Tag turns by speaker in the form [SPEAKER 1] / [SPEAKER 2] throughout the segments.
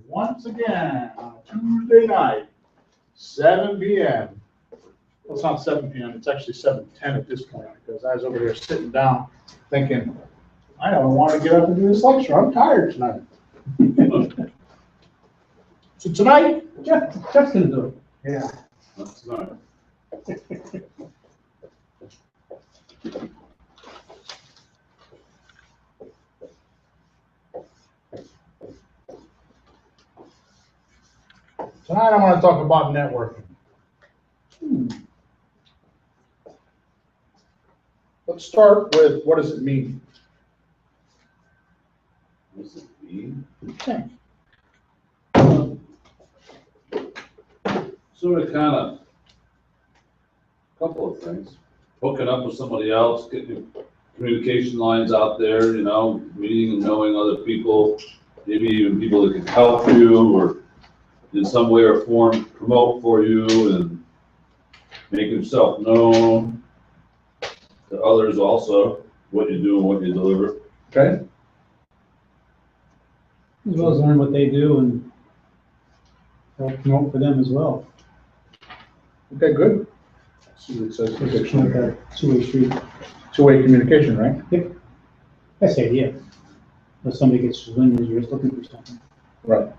[SPEAKER 1] Once again, on Tuesday night, 7 p.m. Well, it's not 7 p.m., it's actually 7:10 at this point, because I was over there sitting down thinking, I don't want to get up and do this lecture, I'm tired tonight. So tonight,
[SPEAKER 2] Jeff's gonna do it.
[SPEAKER 1] yeah.
[SPEAKER 3] That's nice.
[SPEAKER 1] Tonight I want to talk about networking. Let's start with, what does it mean?
[SPEAKER 3] What does it mean?
[SPEAKER 1] Okay.
[SPEAKER 3] Sort of, kind of, couple of things. Hooking up with somebody else, getting your communication lines out there, you know, meeting and knowing other people, maybe even people that can help you or in some way or form promote for you and make yourself known to others also, what you do and what you deliver.
[SPEAKER 1] Okay.
[SPEAKER 2] As well as learn what they do and help promote for them as well.
[SPEAKER 1] Okay, good. Let's see what it says.
[SPEAKER 2] It's like a two-way street.
[SPEAKER 1] Two-way communication, right?
[SPEAKER 2] That's the idea. If somebody gets wind as you're just looking for something.
[SPEAKER 1] Right.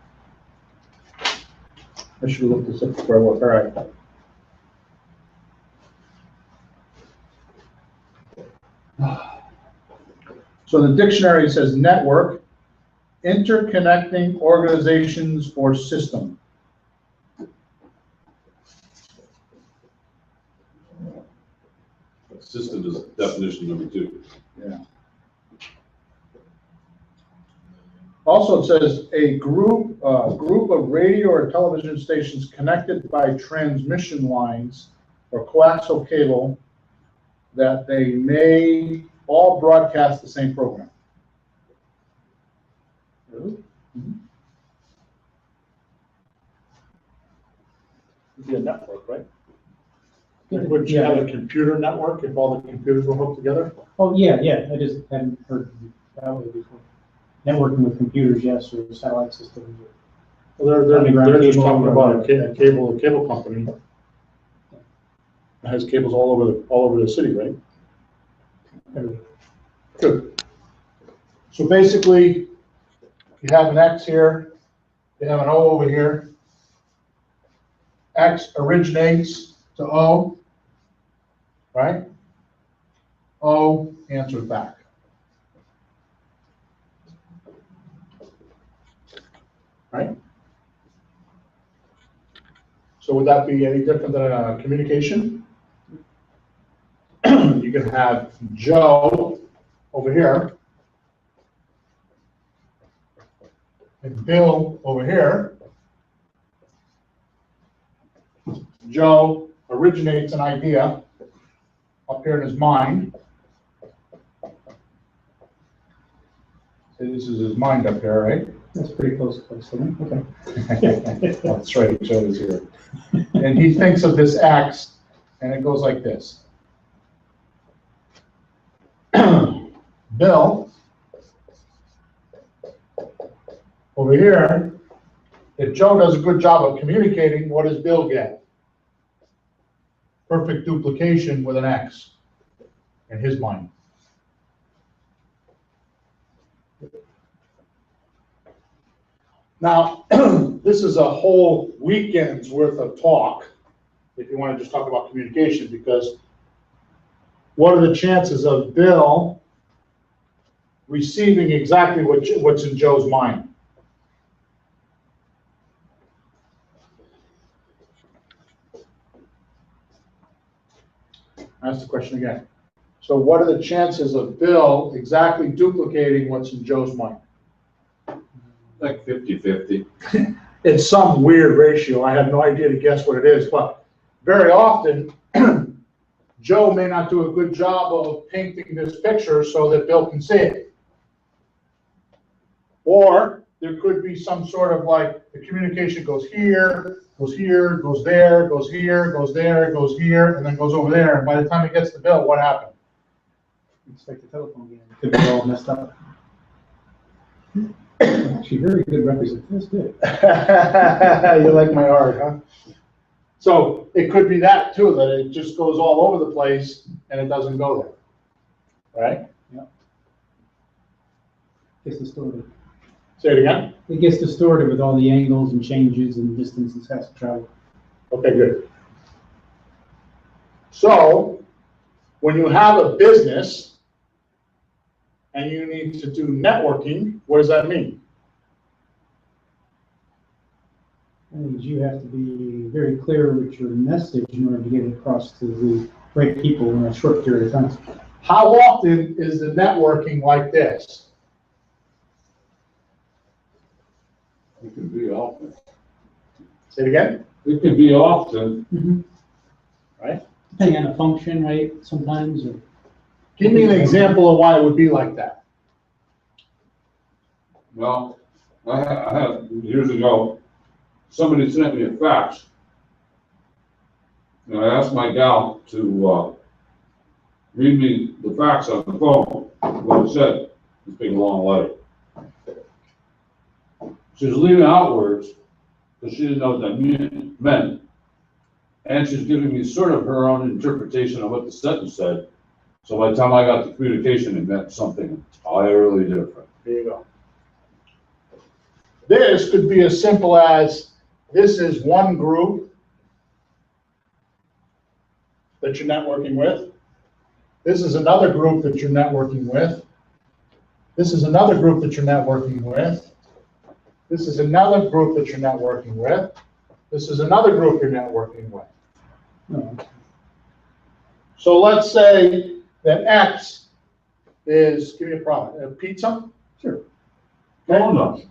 [SPEAKER 1] I should have looked this up before I walked. All right. So the dictionary says network, interconnecting organizations or system.
[SPEAKER 3] System is definition number 2.
[SPEAKER 1] Yeah. Also, it says a group of radio or television stations connected by transmission lines or coaxial cable that they may all broadcast the same program.
[SPEAKER 2] Really?
[SPEAKER 1] It'd be a network, right? Would you have a computer network if all the computers were hooked together?
[SPEAKER 2] Oh, yeah, I just hadn't heard that way before. Networking with computers, yes, or satellite systems.
[SPEAKER 1] Well, they're
[SPEAKER 2] Underground
[SPEAKER 1] just
[SPEAKER 2] cable
[SPEAKER 1] talking
[SPEAKER 2] or
[SPEAKER 1] about a cable company that has cables all over the city, right?
[SPEAKER 2] Everything.
[SPEAKER 1] Good. So basically, you have an X here, you have an O over here. X originates to O, right? O answers back. Right? So would that be any different than a communication? You can have Joe over here and Bill over here. Joe originates an idea up here in his mind. So this is his mind up here, right?
[SPEAKER 2] That's pretty close place, isn't it? Okay.
[SPEAKER 1] That's right, Joe is here. And he thinks of this X, and it goes like this. Bill, over here, if Joe does a good job of communicating, what does Bill get? Perfect duplication with an X in his mind. Now, this is a whole weekend's worth of talk, if you want to just talk about communication, because what are the chances of Bill receiving exactly what's in Joe's mind? Ask the question again. So what are the chances of Bill exactly duplicating what's in Joe's mind?
[SPEAKER 3] Like 50-50.
[SPEAKER 1] It's some weird ratio. I have no idea to guess what it is, but very often, Joe may not do a good job of painting this picture so that Bill can see it. Or there could be some sort of like the communication goes here, goes here, goes there, goes here, goes there, goes here, and then goes over there. And by the time it gets to Bill, what happened?
[SPEAKER 2] It's like the telephone game. It could be all messed up. Actually, very good representation, that's good.
[SPEAKER 1] You like my art, huh? So it could be that too, that it just goes all over the place and it doesn't go there. Right?
[SPEAKER 2] Gets distorted.
[SPEAKER 1] Say it again?
[SPEAKER 2] It gets distorted with all the angles and changes and distances has to travel.
[SPEAKER 1] Okay, good. So when you have a business and you need to do networking, what does that mean?
[SPEAKER 2] That means you have to be very clear with your message in order to get it across to the right people in a short period of time.
[SPEAKER 1] How often is the networking like this?
[SPEAKER 3] It can be often.
[SPEAKER 1] Say it again?
[SPEAKER 3] It can be often.
[SPEAKER 1] Right?
[SPEAKER 2] Depending on the function, right, sometimes, or
[SPEAKER 1] Give me an example of why it would be like that.
[SPEAKER 3] Well, I had, years ago, somebody sent me a fax. And I asked my gal to, read me the fax on the phone, what it said, this big long letter. She was leaving out words, because she didn't know what that meant. And she's giving me sort of her own interpretation of what the sentence said. So by the time I got the communication, it meant something entirely different.
[SPEAKER 1] There you go. This could be as simple as, this is one group that you're networking with. This is another group that you're networking with. This is another group that you're networking with. This is another group that you're networking with. This is another group you're networking with.
[SPEAKER 2] no.
[SPEAKER 1] So let's say that X is, give me a product, a pizza?
[SPEAKER 2] Sure.
[SPEAKER 3] Donuts.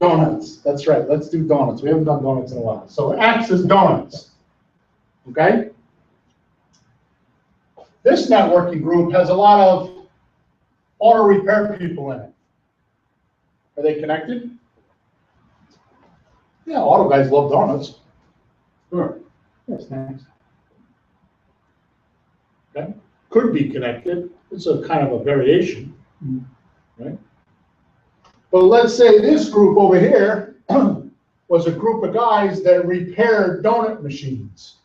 [SPEAKER 1] Donuts, that's right, let's do donuts. We haven't done donuts in a while. So X is donuts, okay? This networking group has a lot of auto repair people in it. Are they connected? Yeah, auto guys love donuts,
[SPEAKER 3] Sure.
[SPEAKER 2] Yes, thanks.
[SPEAKER 1] okay? Could be connected, it's a kind of a variation, right? But let's say this group over here was a group of guys that repaired donut machines.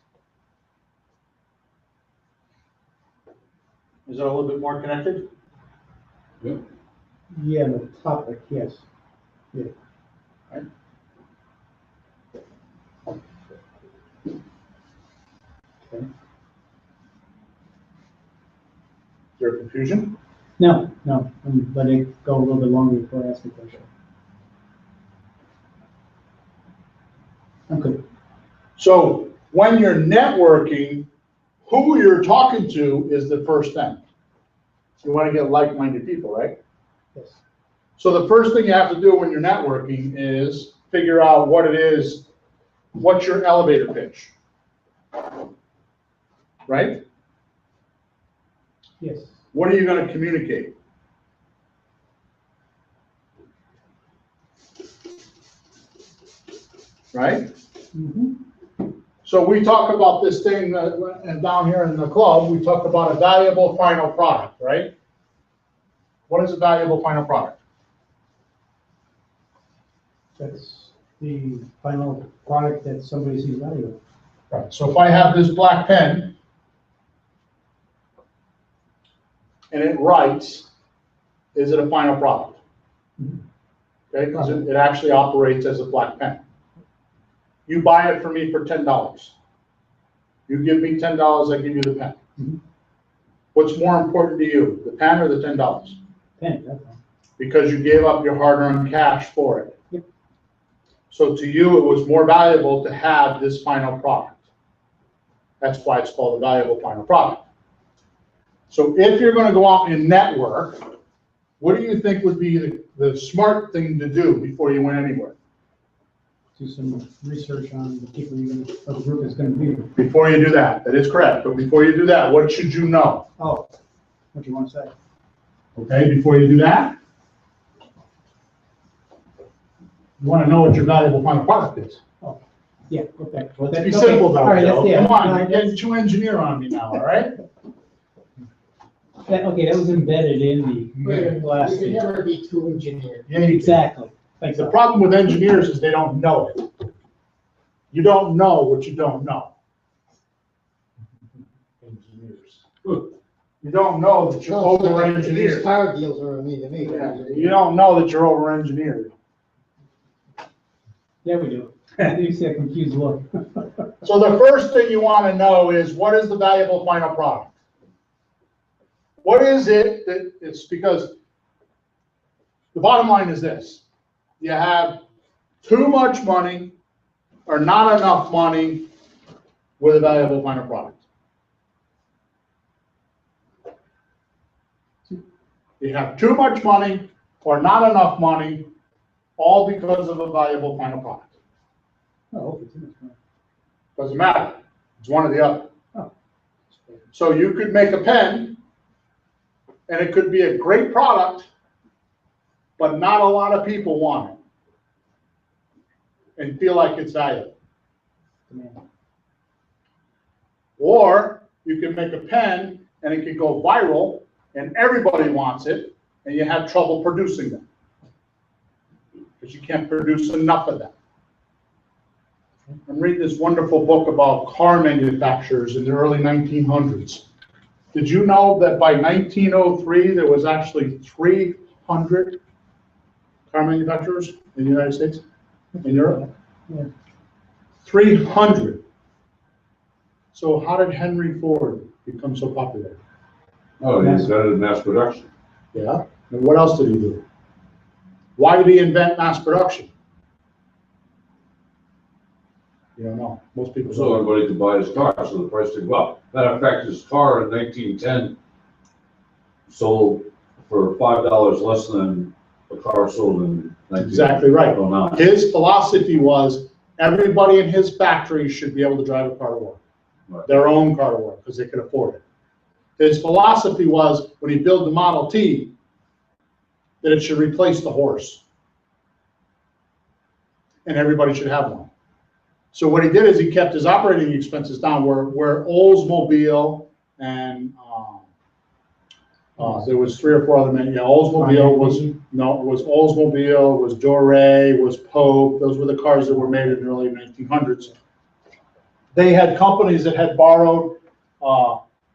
[SPEAKER 1] Is it a little bit more connected?
[SPEAKER 2] Yeah, the topic, yes. Yeah.
[SPEAKER 1] Right.
[SPEAKER 2] Okay.
[SPEAKER 1] Is there confusion?
[SPEAKER 2] No, I'm letting it go a little bit longer before I ask the question. I'm good.
[SPEAKER 1] So when you're networking, who you're talking to is the first thing. You want to get like-minded people, right?
[SPEAKER 2] Yes.
[SPEAKER 1] So the first thing you have to do when you're networking is figure out what it is, what's your elevator pitch, right?
[SPEAKER 2] Yes.
[SPEAKER 1] What are you going to communicate? Right?
[SPEAKER 2] Mm-hmm.
[SPEAKER 1] So we talk about this thing, and down here in the club, we talk about a valuable final product, right? What is a valuable final product?
[SPEAKER 2] That's the final product that somebody sees value in.
[SPEAKER 1] Right. So if I have this black pen and it writes, is it a final product? Okay, because it actually operates as a black pen. You buy it for me for $10. You give me $10, I give you the pen.
[SPEAKER 2] Mhm.
[SPEAKER 1] What's more important to you, the pen or the $10?
[SPEAKER 2] Pen, that's all.
[SPEAKER 1] Because you gave up your hard-earned cash for it.
[SPEAKER 2] Yep.
[SPEAKER 1] So to you, it was more valuable to have this final product. That's why it's called a valuable final product. So if you're going to go out and network, what do you think would be the smart thing to do before you went anywhere?
[SPEAKER 2] Do some research on the people you're going to, or the group is going to be.
[SPEAKER 1] Before you do that, that is correct. But before you do that, what should you know?
[SPEAKER 2] Oh, what do you want to say?
[SPEAKER 1] Okay, before you do that, you want to know what your valuable final product is.
[SPEAKER 2] Yeah, okay.
[SPEAKER 1] Let's be simple though,
[SPEAKER 2] All right,
[SPEAKER 1] Joe.
[SPEAKER 2] yeah.
[SPEAKER 1] Come on,
[SPEAKER 2] All
[SPEAKER 1] you're
[SPEAKER 2] right,
[SPEAKER 1] getting too engineer on me now, all right?
[SPEAKER 2] okay, that was embedded in the last.
[SPEAKER 4] You can never be too engineered.
[SPEAKER 1] Yeah,
[SPEAKER 2] Exactly. Thanks.
[SPEAKER 1] The problem with engineers is they don't know it. You don't know what you don't know. Engineers. You don't know that you're over-engineered.
[SPEAKER 4] These car deals are me to me.
[SPEAKER 1] You don't know that you're over-engineered.
[SPEAKER 2] Yeah, we do. You see a confused look.
[SPEAKER 1] So the first thing you want to know is, what is the valuable final product? What is it that it's because the bottom line is this: you have too much money or not enough money with a valuable final product. You have too much money or not enough money, all because of a valuable final product.
[SPEAKER 2] Oh, okay, too much money.
[SPEAKER 1] Doesn't matter. It's one or the other.
[SPEAKER 2] Oh.
[SPEAKER 1] So you could make a pen, and it could be a great product, but not a lot of people want it and feel like it's valuable. Or you can make a pen, and it could go viral, and everybody wants it, and you have trouble producing them because you can't produce enough of them. I'm reading this wonderful book about car manufacturers in the early 1900s. Did you know that by 1903, there was actually 300 car manufacturers in the United States? In Europe?
[SPEAKER 2] Yeah.
[SPEAKER 1] 300. So how did Henry Ford become so popular?
[SPEAKER 3] Oh, he invented mass production.
[SPEAKER 1] Yeah. And what else did he do? Why did he invent mass production? You don't know. Most people
[SPEAKER 3] So
[SPEAKER 1] don't.
[SPEAKER 3] everybody could buy his car, so the price did go up. Matter of fact, his car in 1910 sold for $5 less than a car sold in 1909.
[SPEAKER 1] Exactly right. His philosophy was everybody in his factory should be able to drive a car to work.
[SPEAKER 3] Right.
[SPEAKER 1] Their own car to work, because they could afford it. His philosophy was, when he built the Model T, that it should replace the horse. And everybody should have one. So what he did is he kept his operating expenses down, where Oldsmobile and there was 3 or 4 other men. Yeah, Oldsmobile was, no, it was Oldsmobile, was Doré, was Pope. Those were the cars that were made in the early 1900s. They had companies that had borrowed,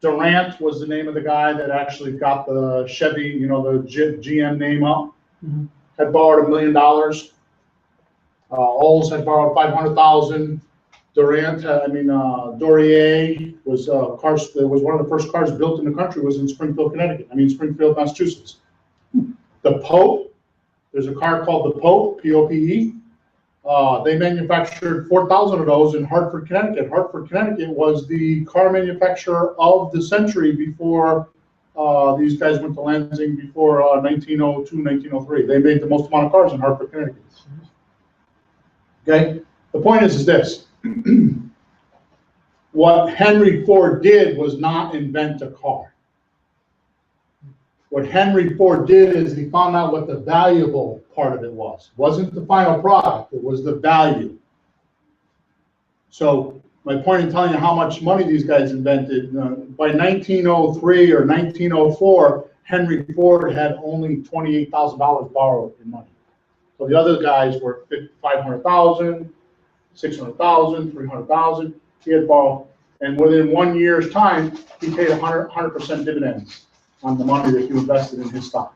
[SPEAKER 1] Durant was the name of the guy that actually got the Chevy, you know, the GM name up, had borrowed $1 million. Olds had borrowed 500,000. Durant, Dorrier was was one of the first cars built in the country, was in Springfield, Springfield, Massachusetts. The Pope, there's a car called the Pope, P-O-P-E. They manufactured 4,000 of those in Hartford, Connecticut. Hartford, Connecticut was the car manufacturer of the century before these guys went to Lansing, before 1902, 1903. They made the most amount of cars in Hartford, Connecticut. Okay, the point is this. What Henry Ford did was not invent a car. What Henry Ford did is he found out what the valuable part of it was. It wasn't the final product, it was the value. So my point in telling you how much money these guys invented, by 1903 or 1904, Henry Ford had only $28,000 borrowed in money. So the other guys were 500,000, 600,000, 300,000. He had borrowed, and within 1 year's time, he paid 100% dividends on the money that he invested in his stock.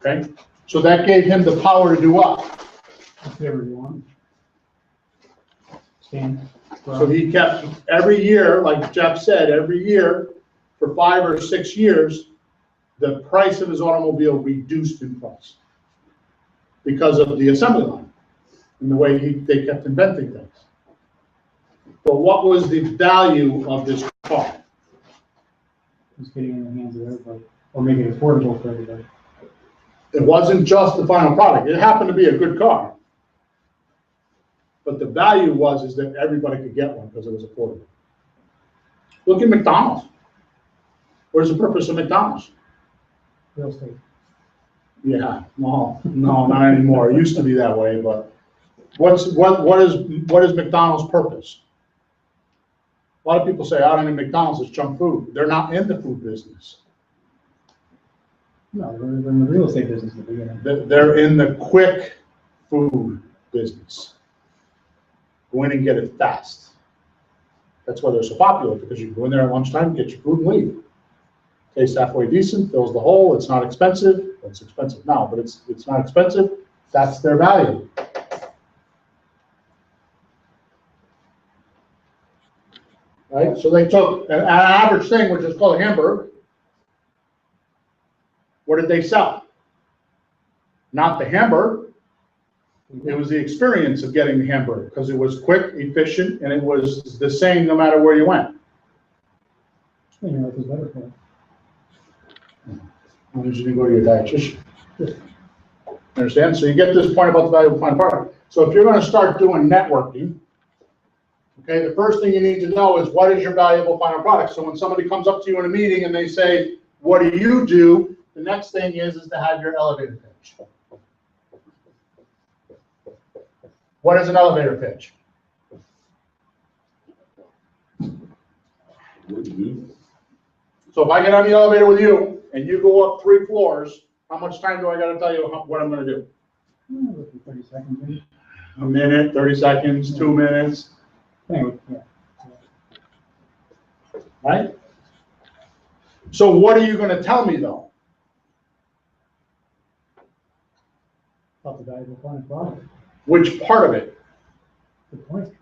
[SPEAKER 1] Okay, so that gave him the power to do what?
[SPEAKER 2] Whatever you want. Stand.
[SPEAKER 1] So he kept every year, like Jeff said, every year for 5 or 6 years, the price of his automobile reduced in price because of the assembly line and the way they kept inventing things. But what was the value of this car?
[SPEAKER 2] Just getting in the hands of everybody, or making it affordable for everybody.
[SPEAKER 1] It wasn't just the final product. It happened to be a good car. But the value is that everybody could get one because it was affordable. Look at McDonald's. Where's the purpose of McDonald's?
[SPEAKER 2] Real estate.
[SPEAKER 1] Yeah, no, not anymore. It used to be that way, but what is McDonald's purpose? A lot of people say, I don't think McDonald's is junk food. They're not in the food business.
[SPEAKER 2] No, they're in the real estate business at the beginning.
[SPEAKER 1] They're in the quick food business. Go in and get it fast. That's why they're so popular, because you can go in there at lunchtime, get your food and leave. Tastes halfway decent, fills the hole, it's not expensive. Well, it's expensive now, but it's not expensive. That's their value. Right, so they took an average thing, which is called a hamburger. What did they sell? Not the hamburger. It was the experience of getting the hamburger, because it was quick, efficient, and it was the same no matter where you went.
[SPEAKER 2] You know, it's better for it.
[SPEAKER 1] As long as you didn't go to your dietitian. Understand? So you get this point about the value of final product. So if you're going to start doing networking, okay, the first thing you need to know is what is your valuable final product. So when somebody comes up to you in a meeting and they say, what do you do? The next thing is to have your elevator pitch. What is an elevator pitch? So if I get on the elevator with you and you go up 3 floors, how much time do I got to tell you what I'm going to do?
[SPEAKER 2] 30 seconds, maybe.
[SPEAKER 1] A minute, 30 seconds, 2 minutes,
[SPEAKER 2] Anyway, yeah.
[SPEAKER 1] right? So what are you going to tell me though?
[SPEAKER 2] About the valuable final product.
[SPEAKER 1] Which part of it?
[SPEAKER 2] Good point.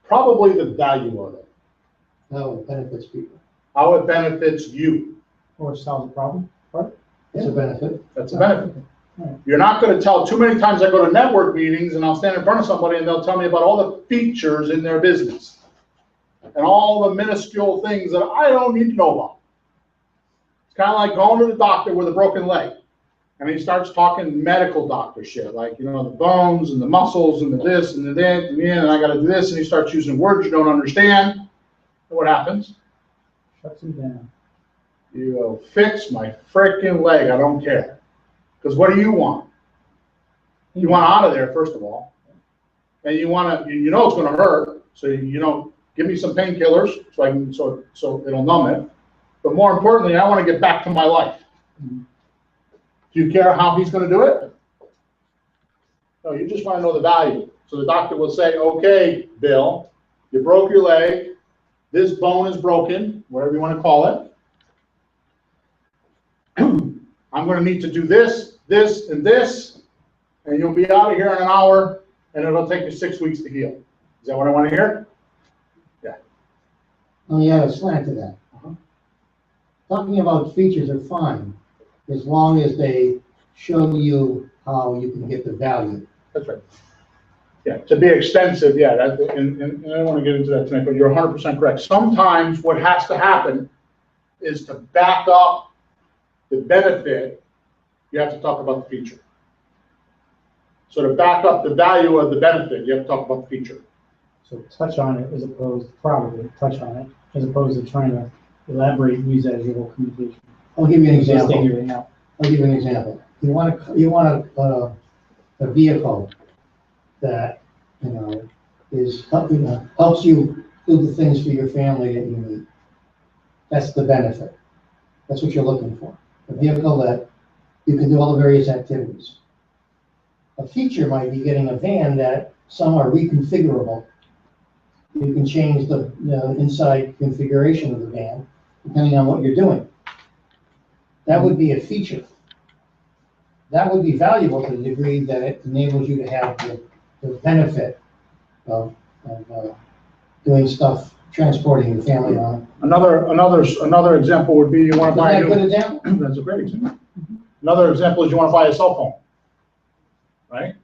[SPEAKER 1] Probably the value of it,
[SPEAKER 4] No, it benefits people.
[SPEAKER 1] how it benefits you.
[SPEAKER 2] Or solve the problem, part.
[SPEAKER 4] It's a benefit.
[SPEAKER 1] That's a benefit.
[SPEAKER 2] Right.
[SPEAKER 1] You're not going to tell too many times. I go to network meetings and I'll stand in front of somebody and they'll tell me about all the features in their business and all the minuscule things that I don't need to know about. It's kind of like going to the doctor with a broken leg. And he starts talking medical doctor shit, like, you know, the bones and the muscles and the this and the that and the and I got to do this. And he starts using words you don't understand. And what happens?
[SPEAKER 2] Shuts him down.
[SPEAKER 1] You go, fix my freaking leg. I don't care. Because what do you want? You want out of there, first of all. And you want to, you know it's going to hurt. So, you know, give me some painkillers so I can, so it'll numb it. But more importantly, I want to get back to my life.
[SPEAKER 2] Mhm.
[SPEAKER 1] Do you care how he's going to do it? No, you just want to know the value. So the doctor will say, okay, Bill, you broke your leg. This bone is broken, whatever you want to call it. I'm going to need to do this, this, and this, and you'll be out of here in an hour, and it'll take you 6 weeks to heal. Is that what I want to hear? Yeah.
[SPEAKER 4] Oh, yeah, a slant to that. Talking about features are fine, as long as they show you how you can get the value.
[SPEAKER 1] That's right. Yeah, to be extensive, yeah, that, and I don't want to get into that tonight, but you're 100% correct. Sometimes what has to happen is to back up the benefit, you have to talk about the feature. So to back up the value of the benefit, you have to talk about the feature.
[SPEAKER 2] So touch on it as opposed, probably touch on it, as opposed to trying to elaborate and use that as your whole communication.
[SPEAKER 4] I'll give you an
[SPEAKER 2] Just
[SPEAKER 4] example.
[SPEAKER 2] take everything out.
[SPEAKER 4] I'll give you an example. You want a vehicle that, you know, helps you do the things for your family that you need. That's the benefit. That's what you're looking for. A vehicle that you can do all the various activities. A feature might be getting a van that some are reconfigurable. You can change the inside configuration of the van depending on what you're doing. That would be a feature. That would be valuable to the degree that it enables you to have the benefit of doing stuff, transporting your family on.
[SPEAKER 1] Another example would be you want to buy a
[SPEAKER 4] Is that a
[SPEAKER 1] new.
[SPEAKER 4] good example?
[SPEAKER 1] That's a great example. Another example is you want to buy a cell phone, right?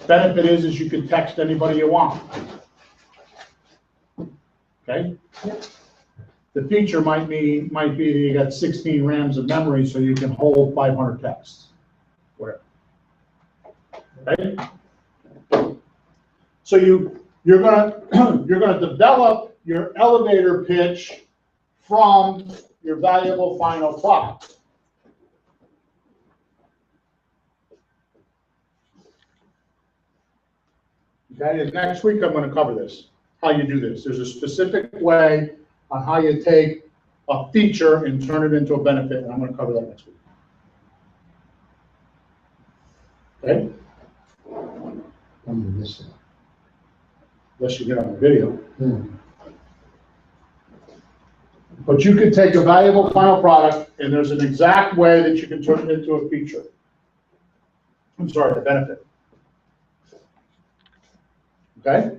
[SPEAKER 1] Benefit is you can text anybody you want. Okay? The feature might be you got 16 RAMs of memory so you can hold 500 texts, whatever. Okay? So you're gonna develop your elevator pitch from your valuable final product. Okay, and next week I'm going to cover this, how you do this. There's a specific way on how you take a feature and turn it into a benefit, and I'm going to cover that next week. Okay,
[SPEAKER 4] I'm gonna miss it.
[SPEAKER 1] unless you get on the video.
[SPEAKER 4] Hmm.
[SPEAKER 1] But you could take a valuable final product, and there's an exact way that you can turn it into a feature. I'm sorry, a benefit. Okay?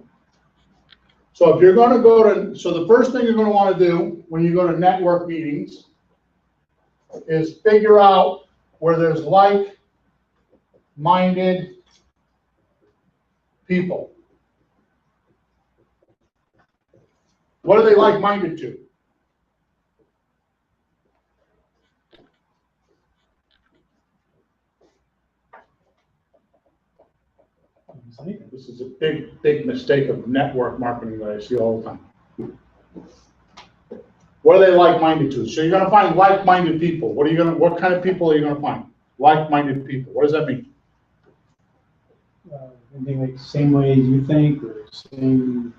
[SPEAKER 1] So if you're gonna go to, so the first thing you're gonna wanna do when you go to network meetings is figure out where there's like-minded people. What are they like-minded to? This is a big, big mistake of network marketing that I see all the time. What are they like-minded to? So you're gonna find like-minded people. What kind of people are you gonna find? Like-minded people. What does that mean?
[SPEAKER 2] Anything like same way as you think, or same,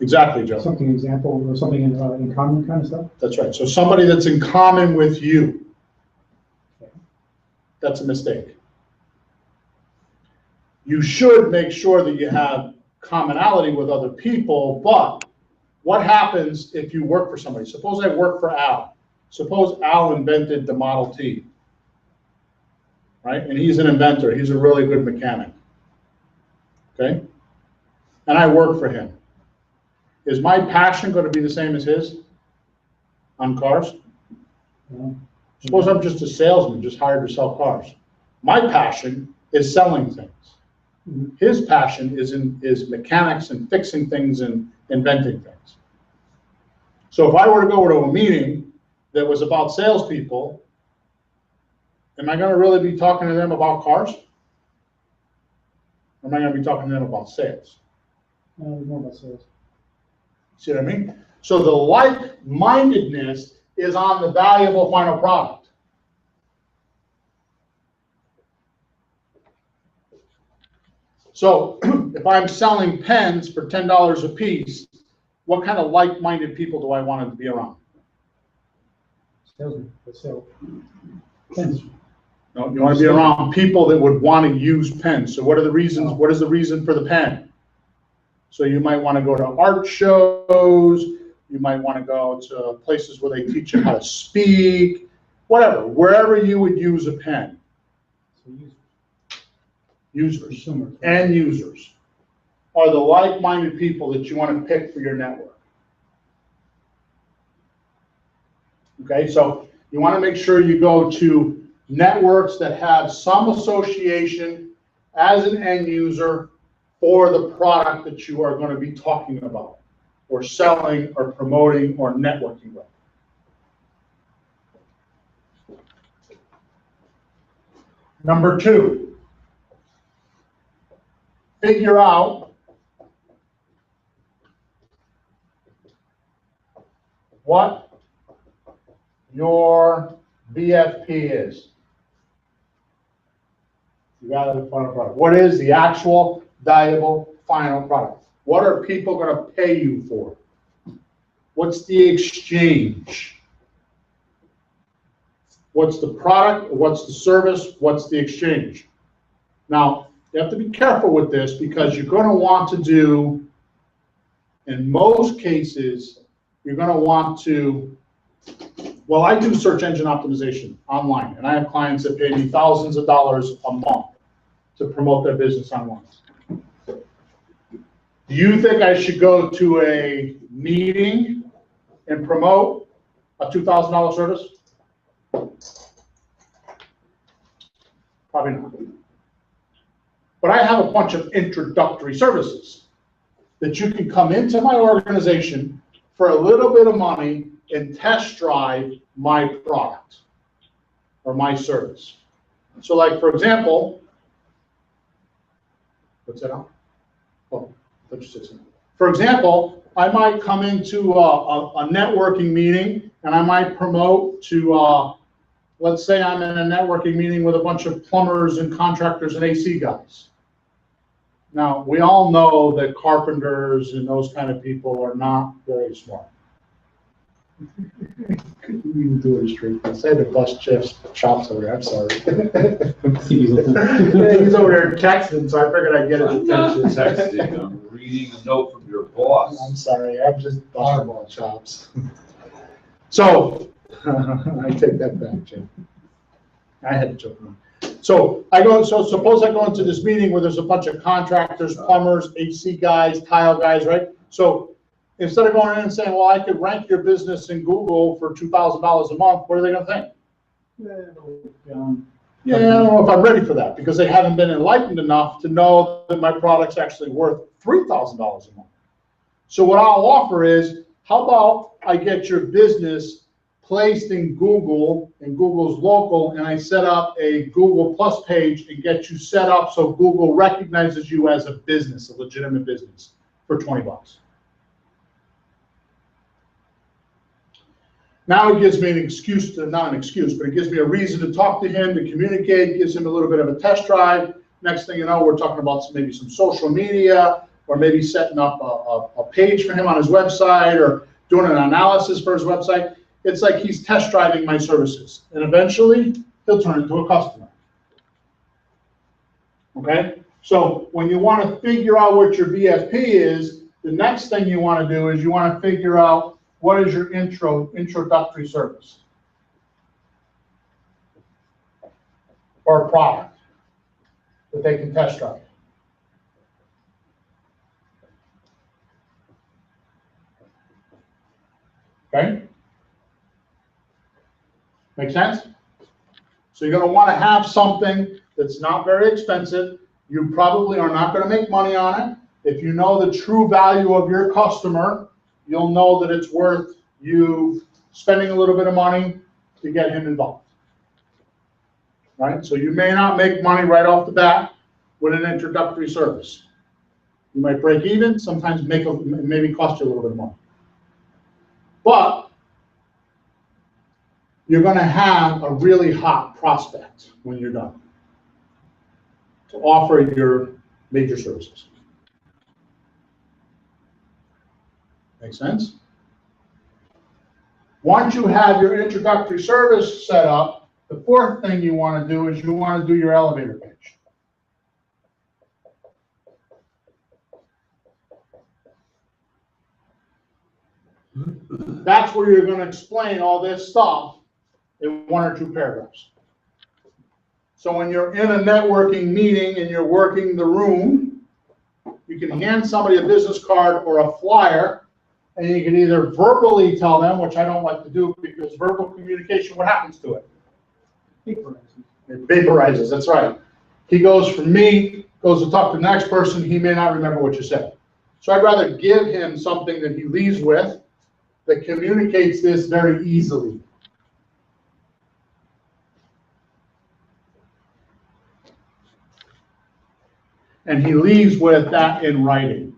[SPEAKER 1] Exactly, Joe.
[SPEAKER 2] something example, or something in common kind of stuff?
[SPEAKER 1] That's right. So somebody that's in common with you. That's a mistake. You should make sure that you have commonality with other people, but what happens if you work for somebody? Suppose I work for Al. Suppose Al invented the Model T, right? And he's an inventor. He's a really good mechanic, okay? And I work for him. Is my passion going to be the same as his on cars?
[SPEAKER 2] No.
[SPEAKER 1] Suppose I'm just a salesman, just hired to sell cars. My passion is selling things. His passion is mechanics and fixing things and inventing things. So if I were to go to a meeting that was about salespeople, am I going to really be talking to them about cars? Or am I going to be talking to them about sales?
[SPEAKER 2] More about sales.
[SPEAKER 1] See what I mean? So the like-mindedness is on the valuable final product. So if I'm selling pens for $10 a piece, what kind of like-minded people do I want to be around?
[SPEAKER 2] Salesman, but sales. Pens.
[SPEAKER 1] No, you want to be around people that would want to use pens. So what are the reasons? What is the reason for the pen? So you might want to go to art shows. You might want to go to places where they teach you how to speak, whatever, wherever you would use a pen.
[SPEAKER 2] So
[SPEAKER 1] Users,
[SPEAKER 2] consumers.
[SPEAKER 1] end users are the like-minded people that you want to pick for your network. Okay, so you want to make sure you go to networks that have some association as an end user for the product that you are going to be talking about, or selling, or promoting, or networking with. Number 2, figure out what your VFP is. You got the final product. What is the actual valuable final product? What are people going to pay you for? What's the exchange? What's the product? What's the service? What's the exchange? Now, you have to be careful with this because you're going to want to do, in most cases, you're going to want to, well, I do search engine optimization online, and I have clients that pay me thousands of dollars a month to promote their business online. Do you think I should go to a meeting and promote a $2,000 service? Probably not. But I have a bunch of introductory services that you can come into my organization for a little bit of money and test drive my product or my service. So like, for example, what's that on? Oh, let's just say something. For example, I might come into a networking meeting and I might promote to, let's say I'm in a networking meeting with a bunch of plumbers and contractors and AC guys. Now, we all know that carpenters and those kind of people are not very smart. Couldn't even do it straight. I had to bust Jeff's chops over there, I'm sorry.
[SPEAKER 2] He's looking.
[SPEAKER 1] Yeah, he's over there texting, so I figured I'd get his
[SPEAKER 3] I'm not
[SPEAKER 1] attention.
[SPEAKER 3] texting, I'm reading a note from your boss.
[SPEAKER 1] I'm sorry, I'm just fireball chops. So, I take that back, Jim. I had to joke around. So so suppose I go into this meeting where there's a bunch of contractors, plumbers, HC guys, tile guys, right? So instead of going in and saying, well, I could rank your business in Google for $2,000 a month, what are they gonna think? Yeah, I don't know if I'm ready for that, because they haven't been enlightened enough to know that my product's actually worth $3,000 a month. So what I'll offer is, how about I get your business placed in Google, in Google's local, and I set up a Google Plus page and get you set up so Google recognizes you as a business, a legitimate business, for 20 bucks. Now it gives me an excuse to, not an excuse, but it gives me a reason to talk to him, to communicate, gives him a little bit of a test drive. Next thing you know, we're talking about maybe some social media, or maybe setting up a page for him on his website, or doing an analysis for his website. It's like he's test driving my services, and eventually he'll turn into a customer. Okay? So when you want to figure out what your VFP is, the next thing you want to do is you want to figure out what is your introductory service or product that they can test drive. Okay? Make sense? So you're going to want to have something that's not very expensive. You probably are not going to make money on it. If you know the true value of your customer, you'll know that it's worth you spending a little bit of money to get him involved. Right? So you may not make money right off the bat with an introductory service. You might break even, sometimes maybe cost you a little bit of money. But you're going to have a really hot prospect when you're done to offer your major services. Make sense? Once you have your introductory service set up, the fourth thing you want to do is you want to do your elevator pitch. That's where you're going to explain all this stuff in 1 or 2 paragraphs. So when you're in a networking meeting and you're working the room, you can hand somebody a business card or a flyer, and you can either verbally tell them, which I don't like to do, because verbal communication, what happens to it? It vaporizes, that's right. He goes from me, goes to talk to the next person, he may not remember what you said. So I'd rather give him something that he leaves with that communicates this very easily. And he leaves with that in writing.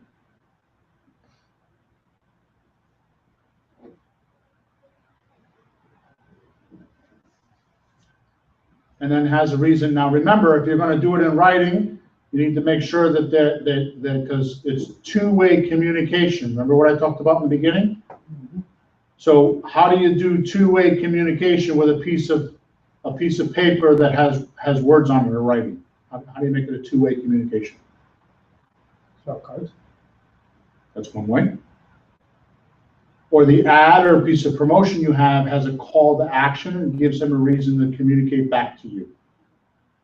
[SPEAKER 1] And then has a reason. Now remember, if you're going to do it in writing, you need to make sure that because it's two-way communication. Remember what I talked about in the beginning? Mm-hmm. So how do you do two-way communication with a piece of paper that has words on it or writing? How do you make it a two-way communication?
[SPEAKER 2] Cards.
[SPEAKER 1] That's one way. Or the ad or piece of promotion you have has a call to action and gives them a reason to communicate back to you.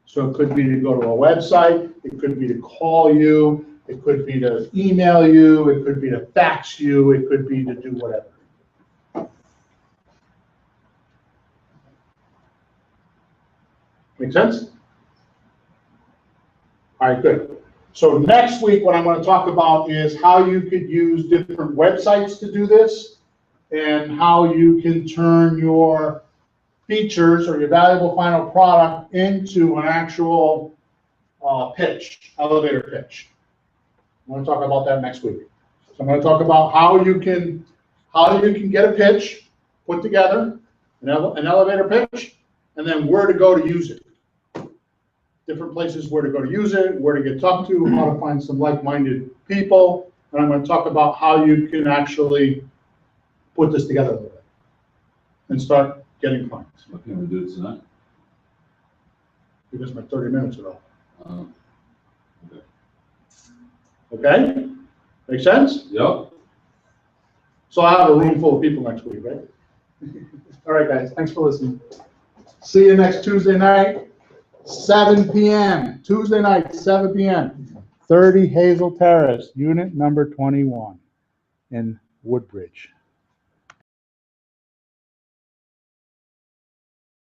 [SPEAKER 1] So it could be to go to a website, it could be to call you, it could be to email you, it could be to fax you, it could be to do whatever. Make sense? All right, good. So next week, what I'm going to talk about is how you could use different websites to do this, and how you can turn your features or your valuable final product into an actual pitch, elevator pitch. I'm going to talk about that next week. So I'm going to talk about how you can get a pitch put together, an elevator pitch, and then where to go to use it. Different places where to go to use it, where to get talked to, how to find some like-minded people, and I'm going to talk about how you can actually put this together a little bit. and start getting clients,
[SPEAKER 3] Why can't we do it tonight?
[SPEAKER 1] because my 30 minutes are up.
[SPEAKER 3] Okay.
[SPEAKER 1] Okay? Make sense?
[SPEAKER 3] Yep,
[SPEAKER 1] So I'll have a room full of people next week, right? All right, guys, thanks for listening. See you next Tuesday night, 7 PM. Tuesday night, 7 PM. 30 Hazel Terrace, unit number 21 in Woodbridge.